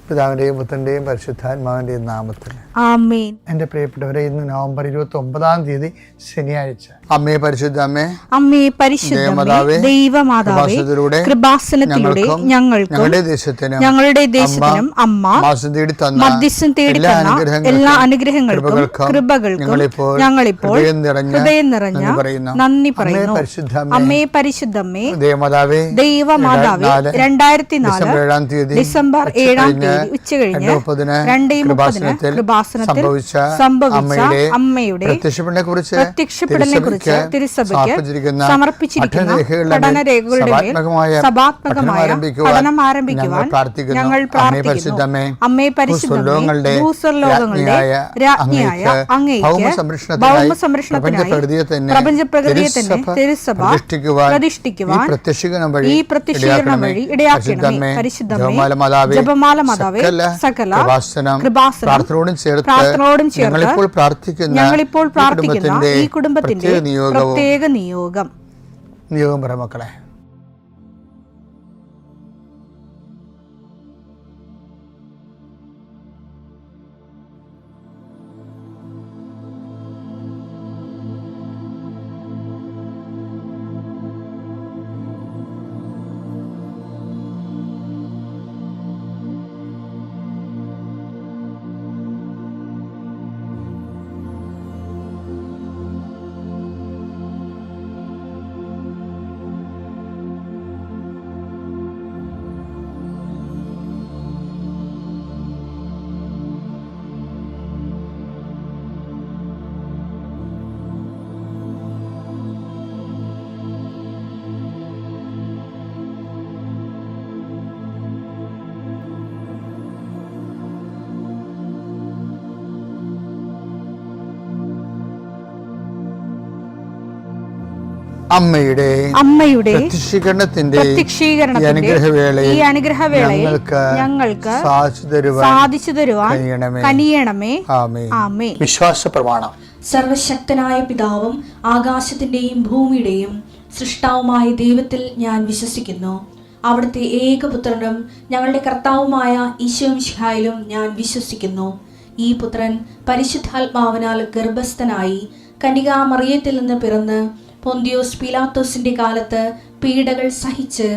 പിതാവിൻ്റെയും പുത്രൻ്റെയും പരിശുദ്ധാത്മാവിൻ്റെയും നാമത്തിൽ ആമേൻ. എൻ്റെ പ്രിയപ്പെട്ടവരെ, ഇന്ന് നവംബർ 29 ശനിയാഴ്ച. അമ്മേ പരിശുദ്ധ അമ്മേ, അമ്മേ പരിശുദ്ധ ദൈവമാതാവേ, കൃപാസനത്തിലൂടെ ഞങ്ങൾക്കും ഞങ്ങളുടെ ദേശത്തിനും അമ്മ മധ്യസ്ഥം തേടി തന്ന എല്ലാ അനുഗ്രഹങ്ങൾക്കും കൃപകൾക്കും ഞങ്ങളിപ്പോൾ ഹൃദയം നിറഞ്ഞ നന്ദി പറയുന്നു. അമ്മേ പരിശുദ്ധമ്മേ ദൈവമാതാവേ, 2004 ഡിസംബർ 7 ഉച്ചകഴിഞ്ഞ് 2:30 കൃപാസനത്തിൽ സംഭവിച്ച അമ്മയുടെ പ്രത്യക്ഷപ്പെടലിനെ കുറിച്ച് തിരുസഭയ്ക്ക് സമർപ്പിച്ചിരിക്കുന്ന പഠനരേഖകളുടെ മേൽ സഭാത്മകമായ പഠനം ആരംഭിക്കുവാൻ ഞങ്ങൾ പ്രാർത്ഥിക്കുന്നു. അമ്മേ പരിശുദ്ധമേ, ഭൂസ്വർലോകങ്ങളുടെ രാജ്ഞിയായ അങ്ങേയ്ക്ക് ഭൗമസംരക്ഷണത്തിനായി പ്രപഞ്ചപ്രകൃതിയെ തന്നെ തിരുസഭ പ്രതിഷ്ഠിക്കുവാൻ ഈ പ്രത്യക്ഷീകരണം വഴി ഇടയാക്കണമേ. പരിശുദ്ധമേ, ജപമാല മാതാവേ, സകല കൃപാസനം പ്രാർത്ഥനയോടും ചേർത്ത് ഞങ്ങളിപ്പോൾ പ്രാർത്ഥിക്കുന്ന ഈ കുടുംബത്തിന്റെ പ്രത്യേക നിയോഗം പറ മക്കളെ. അമ്മയുടെ പ്രത്യക്ഷീകരണത്തിന്റെ ഈ അനുഗ്രഹവേളയിൽ ഞങ്ങൾക്ക് സാധിച്ചു തരുവാൻ കനിയണമേ. ആമേൻ. വിശ്വാസ പ്രമാണം. സർവശക്തനായ പിതാവും ആകാശത്തിന്റെയും ഭൂമിയുടെയും സൃഷ്ടാവുമായ ദൈവത്തിൽ ഞാൻ വിശ്വസിക്കുന്നു. അവിടുത്തെ ഏകപുത്രനും ഞങ്ങളുടെ കർത്താവുമായ ഈശോ മിശിഹായിലും ഞാൻ വിശ്വസിക്കുന്നു. ഈ പുത്രൻ പരിശുദ്ധാത്മാവിനാൽ ഗർഭസ്ഥനായി കന്യകാമറിയത്തിൽ നിന്ന് പിറന്ന് പൊന്തിയോസ് പീലാത്തോസിന്റെ കാലത്ത് പീഡകൾ സഹിച്ച്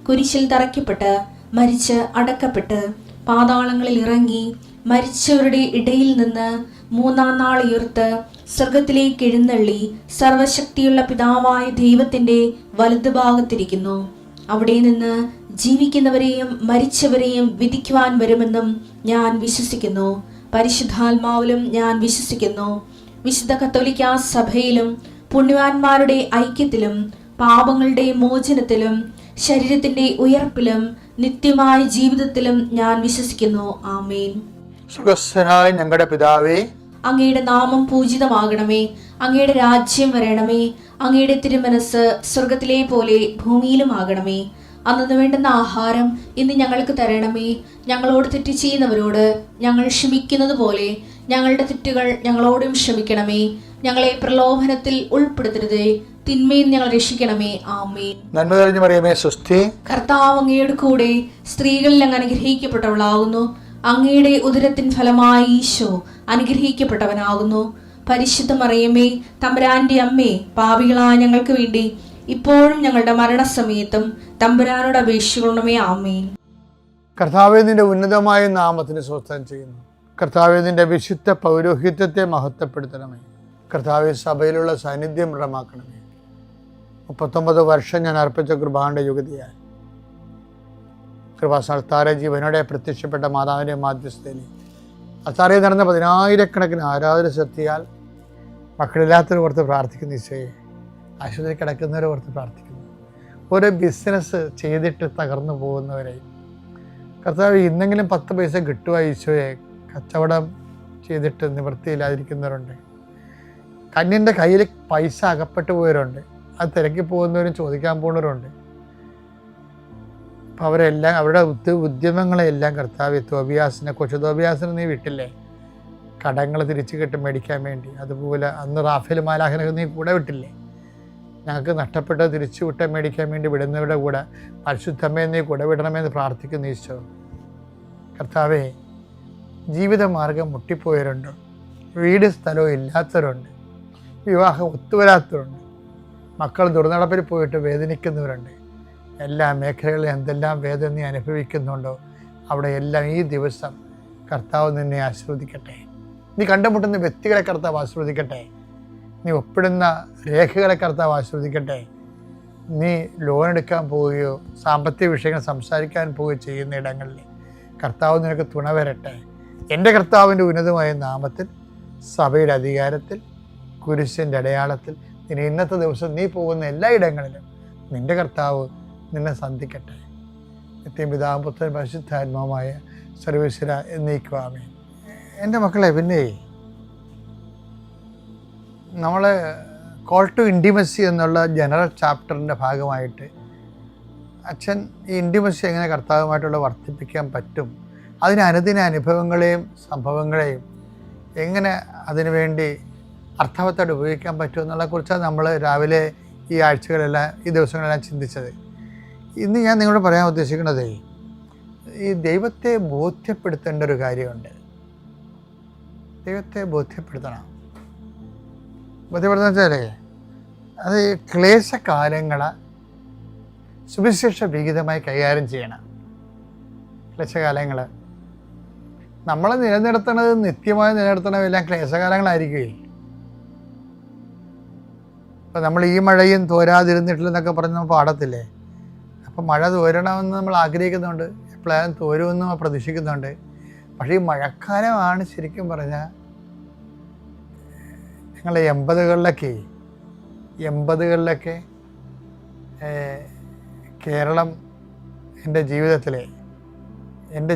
കുരിശിൽ തറയ്ക്കപ്പെട്ട് മരിച്ച് അടക്കപ്പെട്ട് പാതാളങ്ങളിൽ ഇറങ്ങി മരിച്ചവരുടെ ഇടയിൽ നിന്ന് 3-ാം നാൾ ഉയർത്ത് സ്വർഗത്തിലേക്ക് എഴുന്നള്ളി സർവശക്തിയുള്ള പിതാവായ ദൈവത്തിന്റെ വലതുഭാഗത്തിരിക്കുന്നു. അവിടെ നിന്ന് ജീവിക്കുന്നവരെയും മരിച്ചവരെയും വിധിക്കുവാൻ വരുമെന്നും ഞാൻ വിശ്വസിക്കുന്നു. പരിശുദ്ധാത്മാവിലും ഞാൻ വിശ്വസിക്കുന്നു. വിശുദ്ധ കത്തോലിക്കാ സഭയിലും പുണ്യവാന്മാരുടെ ഐക്യത്തിലും പാപങ്ങളുടെ മോചനത്തിലും ശരീരത്തിന്റെ ഉയർപ്പിലും നിത്യമായ ജീവിതത്തിലും ഞാൻ വിശ്വസിക്കുന്നു. ആമേൻ. സുഖസ്ഥനായ ഞങ്ങളുടെ പിതാവേ, അങ്ങയുടെ നാമം പൂജിതമാകണമേ. അങ്ങയുടെ രാജ്യം വരണമേ. അങ്ങയുടെ തിരുമനസ് സ്വർഗത്തിലെ പോലെ ഭൂമിയിലും ആകണമേ. അന്നു വേണ്ടുന്ന ആഹാരം ഇന്ന് ഞങ്ങൾക്ക് തരണമേ. ഞങ്ങളോട് തെറ്റ് ചെയ്യുന്നവരോട് ഞങ്ങൾ ക്ഷമിക്കുന്നത് പോലെ ഞങ്ങളുടെ തെറ്റുകൾ ഞങ്ങളോടും ക്ഷമിക്കണമേ. ഞങ്ങളെ പ്രലോഭനത്തിൽ ഉൾപ്പെടുത്തരുതേ, തിന്മയിൽ ഞങ്ങൾ രക്ഷിക്കണമേ. ആമേൻ. നന്മ നിറഞ്ഞ മറിയമേ, സ്വസ്തി. കർത്താവ് അങ്ങയുടെ കൂടെ സ്ത്രീകളിൽ അങ്ങ് അനുഗ്രഹിക്കപ്പെട്ടവളാകുന്നു. അങ്ങയുടെ ഉദരത്തിൻ ഫലമായി ഈശോ അനുഗ്രഹിക്കപ്പെട്ടവനാകുന്നു. പരിശുദ്ധ മറിയമേ, തമ്പുരാന്റെ അമ്മേ, പാപികളായ ഞങ്ങൾക്ക് വേണ്ടി ഇപ്പോഴും ഞങ്ങളുടെ മരണസമയത്തും തമ്പുരാനോട് അപേക്ഷിക്കണമേ. ആമേൻ. കർത്താവേ, നിന്റെ ഉന്നതമായ നാമത്തിന് സ്വസ്ഥം ചെയ്യുന്നു. കർത്താവേ, നിന്റെ വിശുദ്ധ പൗരോഹിത്യത്തെ മഹത്വപ്പെടുത്തണമേ. കർത്താവേ, സഭയിലുള്ള സാന്നിധ്യം ദൃഢമാക്കണമേ. 39 വർഷം ഞാൻ അർപ്പിച്ച കൃപാന്റെ യുഗതിയായി കൃപാസ്ഥാന ജീവനോടെ പ്രത്യക്ഷപ്പെട്ട മാതാവിൻ്റെ മാധ്യസ്ഥയിൽ അത്താറയിൽ നടന്ന 10,000-കണക്കിന് ആരാധന ശക്തിയാൽ മക്കളില്ലാത്തവരെ ഓർത്ത് പ്രാർത്ഥിക്കുന്ന ഈശോയെ, ആശുപത്രി കിടക്കുന്നവരെ ഓർത്ത് പ്രാർത്ഥിക്കുന്നു. ഓരോ ബിസിനസ് ചെയ്തിട്ട് തകർന്നു പോകുന്നവരെ കർത്താവ് ഇന്നെങ്കിലും 10 പൈസ കിട്ടുക ഈശോയെ, കച്ചവടം ചെയ്തിട്ട് നിവൃത്തിയില്ലാതിരിക്കുന്നവരുണ്ട്. കന്യൻ്റെ കയ്യിൽ പൈസ അകപ്പെട്ടു പോയവരുണ്ട്. അത് തിരക്കി പോകുന്നവരും ചോദിക്കാൻ പോകുന്നവരുണ്ട്. അപ്പം അവരെല്ലാം അവരുടെ ഉദ്യമങ്ങളെല്ലാം കർത്താവ് കൊച്ചു തോബിയാസിനെ നീ വിട്ടില്ലേ, കടങ്ങൾ തിരിച്ചു കിട്ടും മേടിക്കാൻ വേണ്ടി. അതുപോലെ അന്ന് റാഫേൽ മാലാഖനെ നീ കൂടെ വിട്ടില്ലേ, ഞങ്ങൾക്ക് നഷ്ടപ്പെട്ടത് തിരിച്ചു വിട്ട മേടിക്കാൻ വേണ്ടി വിടുന്നവരുടെ കൂടെ പരിശുദ്ധമ്മയെ നീ കൂടെ വിടണമെന്ന് പ്രാർത്ഥിക്കുന്നു ഈശോ. കർത്താവേ, ജീവിതമാർഗം മുട്ടിപ്പോയവരുണ്ട്, വീട് സ്ഥലവും ഇല്ലാത്തവരുണ്ട്, വിവാഹം ഒത്തുവരാത്തവരുണ്ട്, മക്കൾ ദുർനടപ്പിൽ പോയിട്ട് വേദനിക്കുന്നവരുണ്ട്. എല്ലാ മേഖലകളിലും എന്തെല്ലാം വേദന നീ അനുഭവിക്കുന്നുണ്ടോ അവിടെ എല്ലാം ഈ ദിവസം കർത്താവ് നിന്നെ ആശീർവദിക്കട്ടെ. നീ കണ്ടുമുട്ടുന്ന വ്യക്തികളെ കർത്താവ് ആശീർവദിക്കട്ടെ. നീ ഒപ്പിടുന്ന രേഖകളെ കർത്താവ് ആശീർവദിക്കട്ടെ. നീ ലോൺ എടുക്കാൻ പോവുകയോ സാമ്പത്തിക വിഷയങ്ങൾ സംസാരിക്കാൻ പോവുകയോ ചെയ്യുന്ന ഇടങ്ങളിൽ കർത്താവ് നിനക്ക് തുണ വരട്ടെ. എൻ്റെ കർത്താവിൻ്റെ ഉന്നതമായ നാമത്തിൽ, സഭയുടെ അധികാരത്തിൽ, കുരിശിൻ്റെ അടയാളത്തിൽ ഇനി ഇന്നത്തെ ദിവസം നീ പോകുന്ന എല്ലാ ഇടങ്ങളിലും നിൻ്റെ കർത്താവ് നിന്നെ സന്ധിക്കട്ടെ. നിത്യം പിതാവും പുത്രൻ പരിശുദ്ധാത്മാവുമായ സർവീശ്വര എന്നേക്കും ആമേൻ. എൻ്റെ മക്കളെ, പിന്നെ നമ്മൾ കോൾ ടു ഇൻറ്റിമസി എന്നുള്ള ജനറൽ ചാപ്റ്ററിൻ്റെ ഭാഗമായിട്ട് അച്ഛൻ ഈ ഇൻറ്റിമസി എങ്ങനെ കർത്താവുമായിട്ടുള്ള വർദ്ധിപ്പിക്കാൻ പറ്റും, അതിന് അനുദിന അനുഭവങ്ങളെയും സംഭവങ്ങളെയും എങ്ങനെ അതിനുവേണ്ടി അർത്ഥവത്തായിട്ട് ഉപയോഗിക്കാൻ പറ്റും എന്നുള്ളതിനെക്കുറിച്ചാണ് നമ്മൾ രാവിലെ ഈ ആഴ്ചകളെല്ലാം ഈ ദിവസങ്ങളെല്ലാം ചിന്തിച്ചത്. ഇന്ന് ഞാൻ നിങ്ങളോട് പറയാൻ ഉദ്ദേശിക്കുന്നത്, ഈ ദൈവത്തെ ബോധ്യപ്പെടുത്തേണ്ട ഒരു കാര്യമുണ്ട്. ദൈവത്തെ ബോധ്യപ്പെടുത്തണം. ബോധ്യപ്പെടുത്തുന്ന വെച്ചാൽ അത് ക്ലേശകാലങ്ങളെ സുവിശേഷ വിഹിതമായി കൈകാര്യം ചെയ്യണം. ക്ലേശകാലങ്ങൾ നമ്മൾ നിലനിർത്തുന്നത്, നിത്യമായി നിലനിർത്തണമെല്ലാം ക്ലേശകാലങ്ങളായിരിക്കുകയെ. ഇപ്പം നമ്മൾ ഈ മഴയും തോരാതിരുന്നിട്ടില്ലെന്നൊക്കെ പറഞ്ഞ് നമ്മൾ പാടത്തില്ലേ. അപ്പം മഴ തോരണമെന്ന് നമ്മൾ ആഗ്രഹിക്കുന്നുണ്ട്, എപ്പോഴായാലും തോരുമെന്ന് നമ്മൾ പ്രതീക്ഷിക്കുന്നുണ്ട്. പക്ഷേ ഈ മഴക്കാലമാണ് ശരിക്കും പറഞ്ഞാൽ ഞങ്ങൾ 80കളിലൊക്കെ കേരളം എൻ്റെ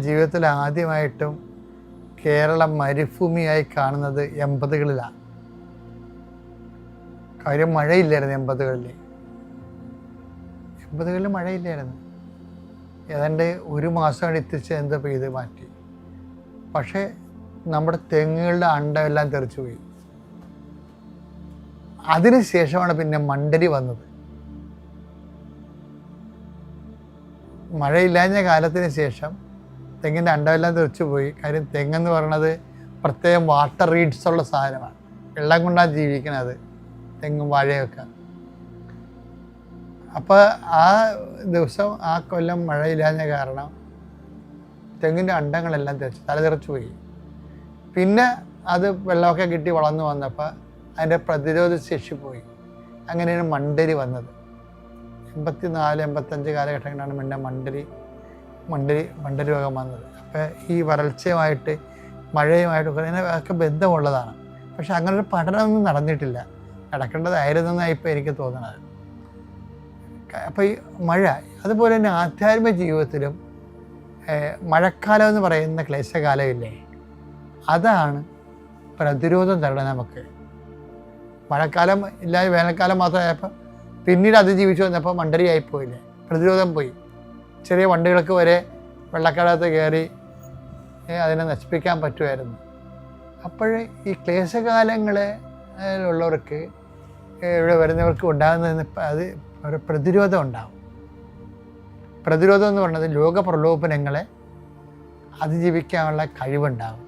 ജീവിതത്തിൽ ആദ്യമായിട്ടും കേരളം മരുഭൂമിയായി കാണുന്നത് 80കളിലാണ്. കാര്യം മഴയില്ലായിരുന്നു 80കളിൽ മഴയില്ലായിരുന്നു. ഏതാണ്ട് ഒരു മാസം കൊണ്ട് എത്തിച്ച് എന്താ പെയ്ത് മാറ്റി. പക്ഷേ നമ്മുടെ തെങ്ങുകളുടെ അണ്ടമെല്ലാം തെറിച്ചു പോയി. അതിന് ശേഷമാണ് പിന്നെ മണ്ടരി വന്നത്. മഴയില്ലാഞ്ഞ കാലത്തിന് ശേഷം തെങ്ങിൻ്റെ അണ്ടമെല്ലാം തെറിച്ചു പോയി. കാര്യം തെങ്ങെന്ന് പറയണത് പ്രത്യേകം വാട്ടർ റീഡ്സ് ഉള്ള സാധനമാണ്. വെള്ളം കൊണ്ടാണ് ജീവിക്കണത് തെങ്ങും വാഴയൊക്കെ. അപ്പോൾ ആ ദിവസം ആ കൊല്ലം മഴയില്ലാഞ്ഞ കാരണം തെങ്ങിൻ്റെ അണ്ടങ്ങളെല്ലാം തലതെറിച്ചു പോയി. പിന്നെ അത് വെള്ളമൊക്കെ കിട്ടി വളർന്നു വന്നപ്പോൾ അതിൻ്റെ പ്രതിരോധ ശേഷി പോയി. അങ്ങനെയാണ് മണ്ടരി വന്നത്. 84-85 കാലഘട്ടങ്ങളിലാണ് പിന്നെ മണ്ടരി രോഗം വന്നത്. അപ്പോൾ ഈ വരൾച്ചയുമായിട്ട് മഴയുമായിട്ടൊക്കെ ഇതിനൊക്കെ ബന്ധമുള്ളതാണ്. പക്ഷെ അങ്ങനൊരു പഠനമൊന്നും നടന്നിട്ടില്ല. നടക്കേണ്ടതായിരുന്നെന്നാണ് ഇപ്പോൾ എനിക്ക് തോന്നുന്നത്. അപ്പോൾ ഈ മഴ, അതുപോലെ തന്നെ ആധ്യാത്മിക ജീവിതത്തിലും മഴക്കാലം എന്ന് പറയുന്ന ക്ലേശകാലമില്ലേ, അതാണ് പ്രതിരോധം തരണം നമുക്ക്. മഴക്കാലം ഇല്ലാതെ വേനൽക്കാലം മാത്രമായപ്പോൾ പിന്നീട് അതിജീവിച്ചു വന്നപ്പോൾ മണ്ടരിയായിപ്പോയില്ലേ, പ്രതിരോധം പോയി. ചെറിയ വണ്ടികൾക്ക് വരെ വെള്ളക്കാലത്ത് കയറി അതിനെ നശിപ്പിക്കാൻ പറ്റുമായിരുന്നു. അപ്പോൾ ഈ ക്ലേശകാലങ്ങളിലുള്ളവർക്ക്, ഇവിടെ വരുന്നവർക്ക് ഉണ്ടാകുന്നതിന് അത് ഒരു പ്രതിരോധം ഉണ്ടാകും. പ്രതിരോധം എന്ന് പറയുന്നത് ലോകപ്രലോഭനങ്ങളെ അതിജീവിക്കാനുള്ള കഴിവുണ്ടാകും.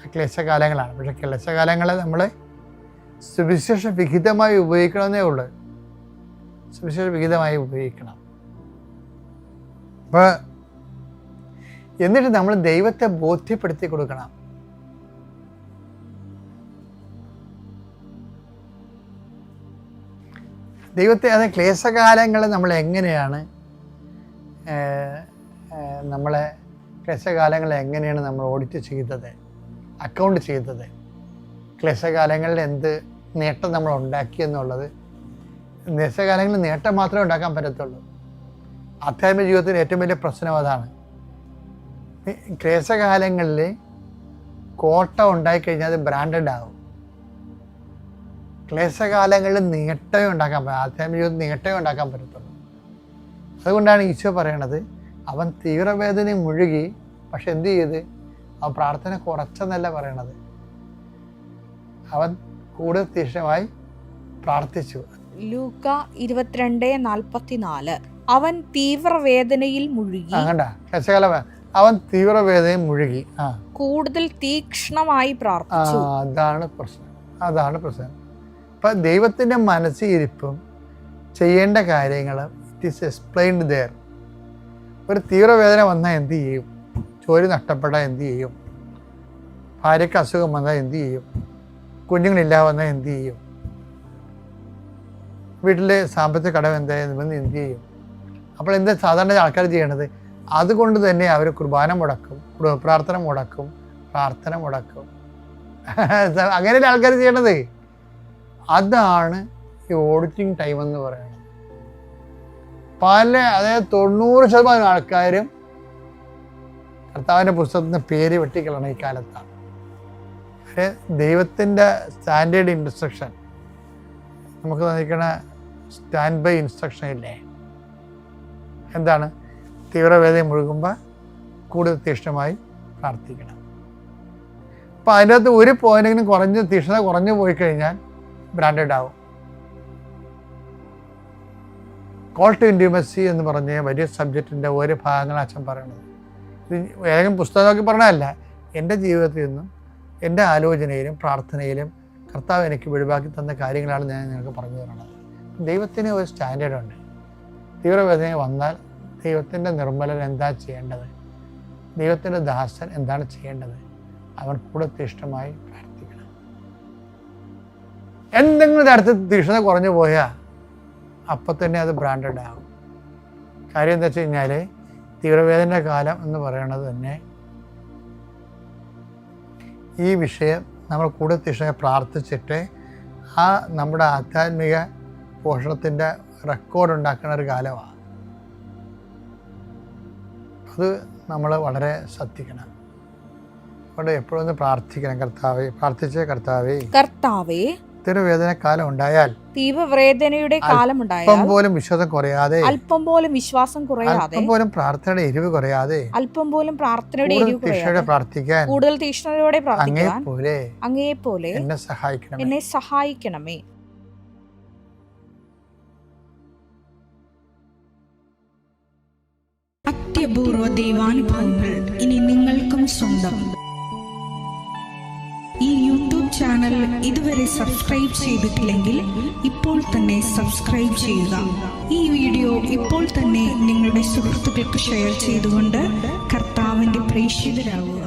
ആ ക്ലേശകാലങ്ങളാണ്. പക്ഷേ ക്ലേശകാലങ്ങളെ നമ്മൾ സുവിശേഷ വിഹിതമായി ഉപയോഗിക്കണമെന്നേ ഉള്ളൂ. സുവിശേഷ വിഹിതമായി ഉപയോഗിക്കണം. അപ്പോൾ എന്നിട്ട് നമ്മൾ ദൈവത്തെ ബോധ്യപ്പെടുത്തി കൊടുക്കണം. ദൈവത്തെ, അത് ക്ലേശകാലങ്ങളെ നമ്മൾ എങ്ങനെയാണ് നമ്മൾ ഓഡിറ്റ് ചെയ്തത്, അക്കൗണ്ട് ചെയ്തത്, ക്ലേശകാലങ്ങളിൽ എന്ത് നേട്ടം നമ്മൾ ഉണ്ടാക്കിയെന്നുള്ളത്. ക്ലേശകാലങ്ങളിൽ നേട്ടം മാത്രമേ ഉണ്ടാക്കാൻ പറ്റത്തുള്ളൂ. ആധ്യാത്മിക ജീവിതത്തിൽ ഏറ്റവും വലിയ പ്രശ്നം അതാണ്. ക്ലേശകാലങ്ങളിൽ കോട്ടം ഉണ്ടായിക്കഴിഞ്ഞാൽ അത് ബ്രാൻഡഡ് ആകും. ക്ലേശകാലങ്ങളിൽ നേട്ടമേ ഉണ്ടാക്കാൻ പറ്റും, ആധ്യാത്മിക ജീവിതത്തിൽ നേട്ടമേ ഉണ്ടാക്കാൻ പറ്റത്തുള്ളൂ. അതുകൊണ്ടാണ് ഈശോ പറയണത്, അവൻ തീവ്രവേദനയിൽ മുഴുകി, പക്ഷെ എന്ത് ചെയ്ത്, അവൻ പ്രാർത്ഥന കുറച്ചെന്നല്ല പറയണത്, അവൻ കൂടുതൽ തീക്ഷ്ണമായി പ്രാർത്ഥിച്ചു. ലൂക്ക 22:44 അവൻ തീവ്രവേദനയിൽ മുഴുകി. കണ്ട ക്ലേശകാലം അവൻ തീവ്രവേദനയും മുഴുകി. കൂടുതൽ തീക്ഷ്ണമായി പ്രാർത്ഥിച്ചു. അതാണ് പ്രശ്നം. ഇപ്പം ദൈവത്തിൻ്റെ മനസ്സിരിപ്പും ചെയ്യേണ്ട കാര്യങ്ങൾ ഇറ്റ് ഈസ് എക്സ്പ്ലെയിൻഡ് ദെയർ. ഒരു തീവ്രവേദന വന്നാൽ എന്ത് ചെയ്യും? ജോലി നഷ്ടപ്പെട്ടാൽ എന്ത് ചെയ്യും? ഭാര്യയ്ക്ക് അസുഖം വന്നാൽ എന്ത് ചെയ്യും? കുഞ്ഞുങ്ങളില്ലാതെ വന്നാൽ എന്ത് ചെയ്യും? വീട്ടിലെ സാമ്പത്തിക കടം എന്തായെന്ന് എന്ത് ചെയ്യും? അപ്പോൾ എന്താ സാധാരണ ആൾക്കാർ ചെയ്യണത്? അതുകൊണ്ട് തന്നെ അവർ കുർബാന മുടക്കും, പ്രാർത്ഥന മുടക്കും. അങ്ങനെയല്ല ആൾക്കാർ ചെയ്യണത്. അതാണ് ഈ ഓഡിറ്റിംഗ് ടൈം എന്ന് പറയുന്നത്. അതായത് 90% ആൾക്കാരും കർത്താവിൻ്റെ പുസ്തകത്തിൻ്റെ പേര് വെട്ടിക്കളണം ഈ കാലത്താണ്. ദൈവത്തിൻ്റെ സ്റ്റാൻഡേർഡ് ഇൻസ്ട്രക്ഷൻ നമുക്ക് തന്നിരിക്കണ സ്റ്റാൻഡ് ബൈ ഇൻസ്ട്രക്ഷൻ ഇല്ലേ? എന്താണ്? തീവ്രവേദന മുഴുകുമ്പോൾ കൂടുതൽ തീക്ഷ്ണമായി പ്രാർത്ഥിക്കണം. അപ്പം അതിൻ്റെ അകത്ത് ഒരു പോയിന്റെങ്കിലും തീക്ഷ്ണത കുറഞ്ഞു പോയി കഴിഞ്ഞാൽ ബ്രാൻഡഡ് ആവും. കോൾ ടു ഇൻറ്റിമസി എന്ന് പറഞ്ഞ വലിയ സബ്ജക്റ്റിൻ്റെ ഓരോ ഭാഗങ്ങൾ അച്ഛൻ പറയണത്. ഇത് ഏതെങ്കിലും പുസ്തകം നോക്കി പറഞ്ഞതല്ല. എൻ്റെ ജീവിതത്തിൽ നിന്നും എൻ്റെ ആലോചനയിലും പ്രാർത്ഥനയിലും കർത്താവ് എനിക്ക് വെളിവാക്കി തന്ന കാര്യങ്ങളാണ് ഞാൻ നിങ്ങൾക്ക് പറഞ്ഞു തരുന്നത്. ദൈവത്തിന് ഒരു സ്റ്റാൻഡേർഡുണ്ട്. തീവ്രവേദന വന്നാൽ ദൈവത്തിൻ്റെ നിർമ്മലൻ എന്താ ചെയ്യേണ്ടത്? ദൈവത്തിൻ്റെ ദാസൻ എന്താണ് ചെയ്യേണ്ടത്? അവൻ കൂടെ തീക്ഷ്ണമായി പ്രാർത്ഥിക്കണം. എന്തെങ്കിലും തരത്തിൽ തീക്ഷ്ണത കുറഞ്ഞു പോയാൽ അപ്പം തന്നെ അത് ബ്രാൻഡഡ് ആകും. കാര്യം എന്താ വെച്ച് കഴിഞ്ഞാൽ തീവ്രവേദന കാലം എന്ന് പറയുന്നത് തന്നെ ഈ വിഷയം നമ്മൾ കൂടുതൽ തീക്ഷ്ണമായി പ്രാർത്ഥിച്ചിട്ട് നമ്മുടെ ആധ്യാത്മിക പോഷണത്തിൻ്റെ റെക്കോർഡ് ഉണ്ടാക്കുന്ന ഒരു കാലമാണ്. അത് നമ്മൾ വളരെ ശ്രദ്ധിക്കണം. അവിടെ എപ്പോഴും പ്രാർത്ഥിക്കണം. കർത്താവേ തീവ്രവേദന കാലം ഉണ്ടായാൽ, തീവ്രവേദനയുടെ കാലം ഉണ്ടായാൽ അല്പം പോലും വിശ്വാസം കുറയാതെ, അല്പം പോലും പ്രാർത്ഥനയുടെ എരിവ് കുറയാതെ, പ്രാർത്ഥിക്കാൻ, കൂടുതൽ തീക്ഷ്ണതയോടെ പ്രാർത്ഥിക്കാൻ അങ്ങേപ്പോലെ എന്നെ സഹായിക്കണമേ. അത്യപൂർവ ദൈവാനുഭവങ്ങൾ ഇനി നിങ്ങൾക്കും സ്വന്തം. ഈ യൂട്യൂബ് ചാനൽ ഇതുവരെ സബ്സ്ക്രൈബ് ചെയ്തിട്ടില്ലെങ്കിൽ ഇപ്പോൾ തന്നെ സബ്സ്ക്രൈബ് ചെയ്യുക. ഈ വീഡിയോ ഇപ്പോൾ തന്നെ നിങ്ങളുടെ സുഹൃത്തുക്കൾക്ക് ഷെയർ ചെയ്തുകൊണ്ട് കർത്താവിന്റെ പ്രേക്ഷിതരാകുക.